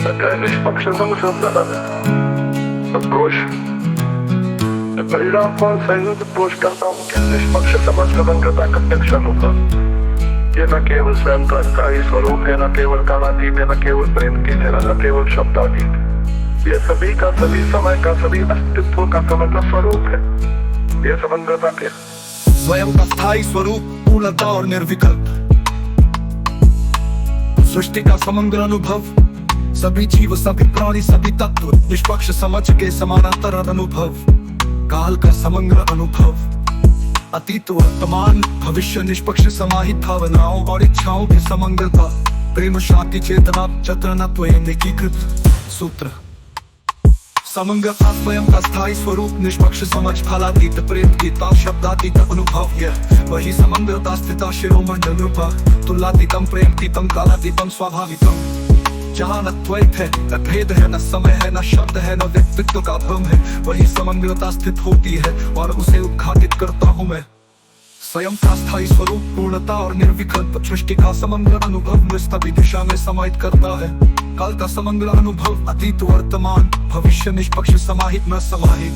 Такая निष्पक्ष संसद सदोष परिणाम पर संयुक्त दोष करता हूँ कि निष्पक्ष समझ स्वतंत्रता का लक्षण होता। ये न केवल स्वयं का स्थायी स्वरूप है, न केवल कालातीत है, न केवल प्रेम की है, न केवल शब्दातीत। ये सभी का, सभी समय का, सभी अस्तित्व का समग्र स्वरूप है। ये समग्रता के स्वयं का स्थायी स्वरूप, पूर्णता और निर्विकल्प, सृष्टि का समग्र अनुभव, सभी जीव, सभी प्राणी, सभी तत्व, निष्पक्ष समझ के समानांतर अनुभव, काल का समग्र अनुभव, अतीत, वर्तमान, भविष्य, निष्पक्ष समाहित भावनाओं और इच्छाओं की समग्रता, प्रेम, शांति, चेतना, चतुरत्व, एकीकृत सूत्र। समग्रता स्वयं का स्थायी स्वरूप, निष्पक्ष समझ, फलातीत, प्रेम गीता, शब्दातीत अनुभव, यह वही समग्रता स्थिता शिरोमंडल रूपा, तुलातीतम, प्रेमतीतम, कालातीतम, स्वाभाविकम, जहाँ न द्वैत है, न भेद है, न समय है, न शब्द है, न व्यक्तित्व का भ्रम है, वही समग्रता स्थित होती है और उसे उद्घाटित करता हूँ मैं। स्वयं का स्थायी स्वरूप, पूर्णता और निर्विकल्प, सृष्टि का समग्र अनुभव सभी दिशा में समाहित करता है, काल का समग्र अनुभव, अतीत, वर्तमान, भविष्य, निष्पक्ष समाहित न समाहित,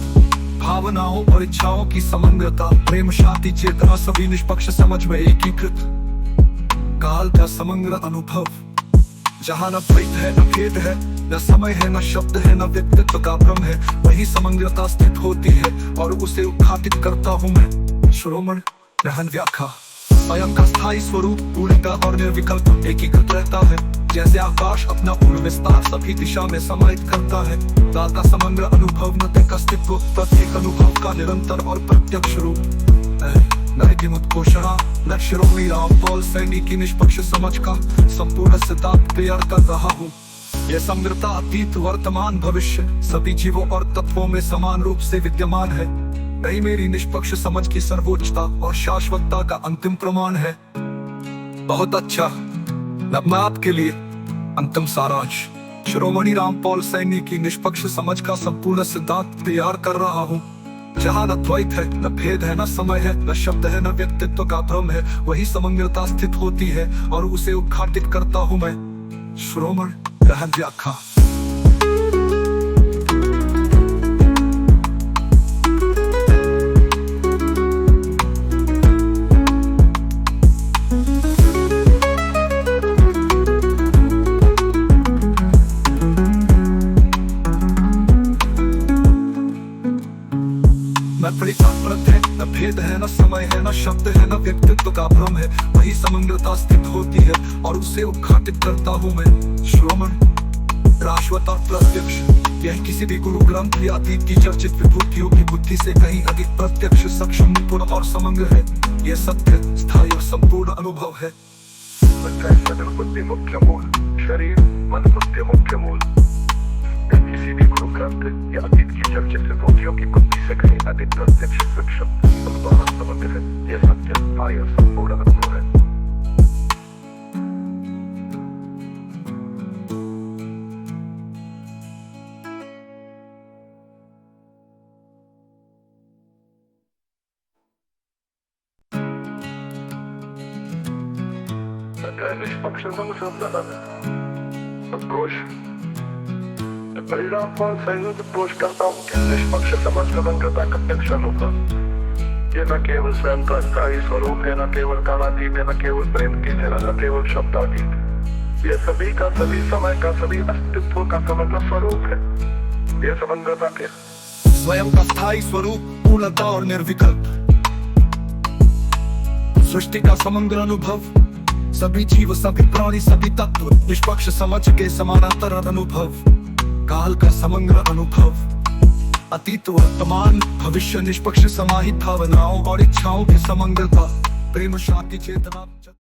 भावनाओं और इच्छाओं की समग्रता, प्रेम, शांति, चेतना, सभी निष्पक्ष समझ में एकीकृत, काल का समग्र अनुभव, जहाँ न द्वैत है, न भेद है, न समय है, न शब्द है, न व्यक्तित्व का भ्रम है, वही समग्रता स्थित होती है और उसे उद्घाटित करता हूँ मैं। श्रोमण रहन व्याख्या। स्वयं का स्थायी स्वरूप, पूर्णता और निर्विकल्प एकीकृत रहता है, जैसे आकाश अपना पूर्ण विस्तार सभी दिशा में समाहित करता है, काल का समग्र अनुभव, न अस्तित्व, प्रत्येक अनुभव का निरंतर और प्रत्यक्ष रूप है। घोषणा मैं शिरोमणि रामपाल सैनी की निष्पक्ष समझ का संपूर्ण सिद्धांत तैयार कर रहा हूँ। यह समग्रता अतीत, वर्तमान, भविष्य, सभी जीवों और तत्वों में समान रूप से विद्यमान है। यही मेरी निष्पक्ष समझ की सर्वोच्चता और शाश्वतता का अंतिम प्रमाण है। बहुत अच्छा, अब मैं आपके लिए अंतिम सारांश शिरोमणि रामपाल सैनी की निष्पक्ष समझ का संपूर्ण सिद्धांत तैयार कर रहा हूँ, जहाँ न द्वैत है, न भेद है, न समय है, न शब्द है, न व्यक्तित्व का भ्रम है, वही समग्रता स्थित होती है और उसे उद्घाटित करता हूँ मैं। श्रोमण रहन व्याख्या। न भेद है, न समय है, न शब्द है, न व्यक्तित्व का भ्रम है, वही समग्रता स्थित होती है और उसे उद्घाटित करता हूँ मैं। श्रोमण शाश्वत और प्रत्यक्ष, यह किसी भी गुरु ग्रंथ या अतीत की चर्चित विभूतियों की बुद्धि से कहीं अधिक प्रत्यक्ष, सक्षम, निपुण और समग्र है। यह सत्य, स्थायी और संपूर्ण अनुभव है। बुद्धि मुख्य मूल, शरीर, मन, बुद्धि मुख्य मूल, किसी भी गुरु ग्रंथ या अतीत की चर्चित विभूतियों की बुद्धि से कहीं अधिक प्रत्यक्ष, सक्षम, समग्र है। यह सत्य, स्थायी और संपूर्ण अनुभव है। निष्पक्ष संसद सदोष परिणाम पर संयुक्त दोष करता हूँ कि निष्पक्ष समझ स्वतंत्रता का लक्षण होता। ये न केवल स्वयं का स्थायी स्वरूप है, न केवल कालातीत है, न केवल प्रेम की है, न केवल शब्दातीत। ये सभी का, सभी समय का, सभी अस्तित्व का समग्र स्वरूप है। ये समग्रता के स्वयं का स्थायी स्वरूप, पूर्णता और निर्विकल्प, सृष्टि का समग्र अनुभव, सभी जीव, सभी प्राणी, सभी तत्व, निष्पक्ष समझ के समानांतर अनुभव, काल का समग्र अनुभव, अतीत, वर्तमान, भविष्य, निष्पक्ष समाहित भावनाओं और इच्छाओं की समग्रता, प्रेम, शांति, चेतना।